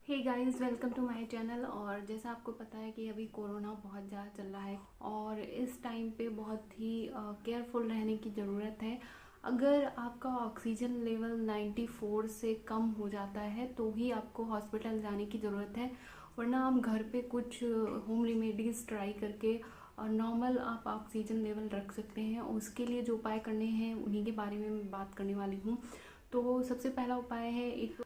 Hey guys, welcome to my channel. और जैसा आपको पता है कि अभी कोरोना बहुत ज़्यादा चल रहा है और इस टाइम पे बहुत ही केयरफुल रहने की ज़रूरत है। अगर आपका ऑक्सीजन लेवल 94 से कम हो जाता है तो ही आपको हॉस्पिटल जाने की ज़रूरत है, वरना आप घर पे कुछ होम रेमेडीज़ ट्राई करके और नॉर्मल आप ऑक्सीजन लेवल रख सकते हैं। उसके लिए जो उपाय करने हैं उन्हीं के बारे में मैं बात करने वाली हूँ। तो सबसे पहला उपाय है एक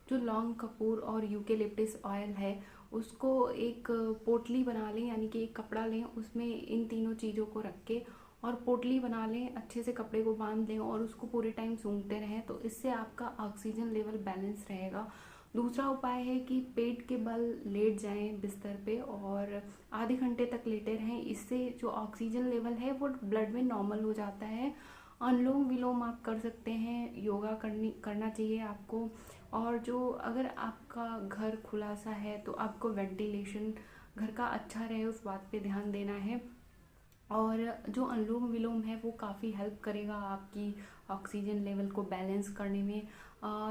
जो लौंग कपूर और यूकेलिप्टिस ऑयल है उसको एक पोटली बना लें, यानी कि एक कपड़ा लें, उसमें इन तीनों चीज़ों को रख के और पोटली बना लें, अच्छे से कपड़े को बांध लें और उसको पूरे टाइम सूंघते रहें, तो इससे आपका ऑक्सीजन लेवल बैलेंस रहेगा। दूसरा उपाय है कि पेट के बल लेट जाएं बिस्तर पे और आधे घंटे तक लेटे रहें। इससे जो ऑक्सीजन लेवल है वो ब्लड में नॉर्मल हो जाता है। अनुलोम विलोम आप कर सकते हैं, योगा करना चाहिए आपको। और जो अगर आपका घर खुला सा है तो आपको वेंटिलेशन घर का अच्छा रहे उस बात पे ध्यान देना है। और जो अनुलोम विलोम है वो काफ़ी हेल्प करेगा आपकी ऑक्सीजन लेवल को बैलेंस करने में।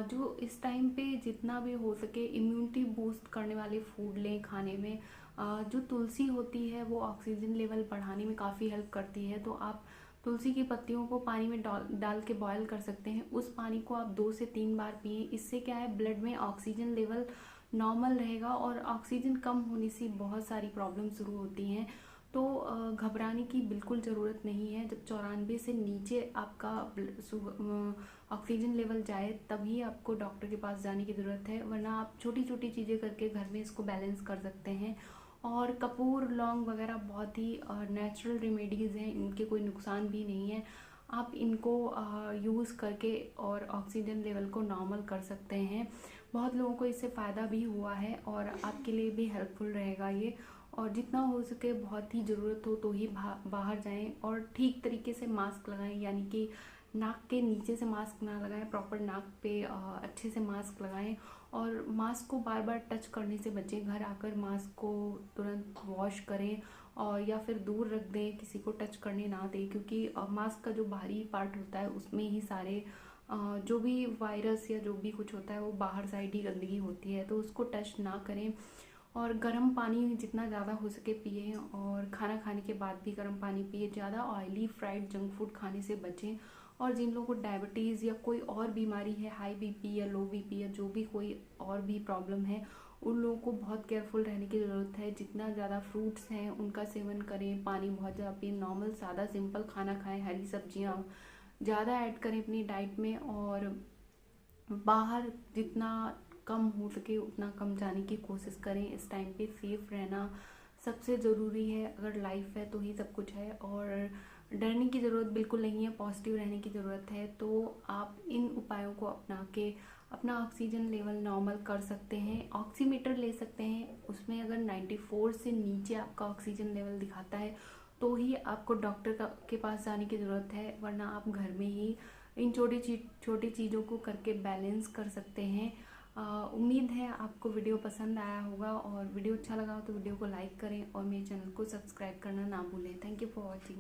जो इस टाइम पे जितना भी हो सके इम्यूनिटी बूस्ट करने वाले फूड लें खाने में। जो तुलसी होती है वो ऑक्सीजन लेवल बढ़ाने में काफ़ी हेल्प करती है, तो आप तुलसी की पत्तियों को पानी में डाल के बॉयल कर सकते हैं। उस पानी को आप 2 से 3 बार पिए। इससे क्या है, ब्लड में ऑक्सीजन लेवल नॉर्मल रहेगा और ऑक्सीजन कम होने से बहुत सारी प्रॉब्लम शुरू होती हैं। तो घबराने की बिल्कुल ज़रूरत नहीं है। जब 94 से नीचे आपका ऑक्सीजन लेवल जाए तभी आपको डॉक्टर के पास जाने की ज़रूरत है, वरना आप छोटी छोटी चीज़ें करके घर में इसको बैलेंस कर सकते हैं। और कपूर लौंग वगैरह बहुत ही नेचुरल रेमेडीज़ हैं, इनके कोई नुकसान भी नहीं है। आप इनको यूज़ करके और ऑक्सीजन लेवल को नॉर्मल कर सकते हैं। बहुत लोगों को इससे फ़ायदा भी हुआ है और आपके लिए भी हेल्पफुल रहेगा ये। और जितना हो सके बहुत ही ज़रूरत हो तो ही बाहर जाएं और ठीक तरीके से मास्क लगाएं, यानी कि नाक के नीचे से मास्क ना लगाएं, प्रॉपर नाक पे अच्छे से मास्क लगाएं। और मास्क को बार बार टच करने से बचें। घर आकर मास्क को तुरंत वॉश करें और या फिर दूर रख दें, किसी को टच करने ना दें, क्योंकि मास्क का जो बाहरी पार्ट होता है उसमें ही सारे जो भी वायरस या जो भी कुछ होता है वो बाहर साइड ही गंदगी होती है, तो उसको टच ना करें। और गर्म पानी जितना ज़्यादा हो सके पिए और खाना खाने के बाद भी गर्म पानी पिए। ज़्यादा ऑयली फ्राइड जंक फूड खाने से बचें। और जिन लोगों को डायबिटीज़ या कोई और बीमारी है, हाई बीपी या लो बीपी या जो भी कोई और भी प्रॉब्लम है, उन लोगों को बहुत केयरफुल रहने की ज़रूरत है। जितना ज़्यादा फ्रूट्स हैं उनका सेवन करें, पानी बहुत ज़्यादा पिए, नॉर्मल सादा सिंपल खाना खाएं, हरी सब्जियाँ ज़्यादा ऐड करें अपनी डाइट में। और बाहर जितना कम हो सके उतना कम जाने की कोशिश करें। इस टाइम पे सेफ रहना सबसे ज़रूरी है। अगर लाइफ है तो ही सब कुछ है और डरने की ज़रूरत बिल्कुल नहीं है, पॉजिटिव रहने की ज़रूरत है। तो आप इन उपायों को अपना के अपना ऑक्सीजन लेवल नॉर्मल कर सकते हैं। ऑक्सीमीटर ले सकते हैं, उसमें अगर 94 से नीचे आपका ऑक्सीजन लेवल दिखाता है तो ही आपको डॉक्टर के पास जाने की ज़रूरत है, वरना आप घर में ही इन छोटी चीज़ों को करके बैलेंस कर सकते हैं। उम्मीद है आपको वीडियो पसंद आया होगा, और वीडियो अच्छा लगा हो तो वीडियो को लाइक करें और मेरे चैनल को सब्सक्राइब करना ना भूलें। Thank you for watching.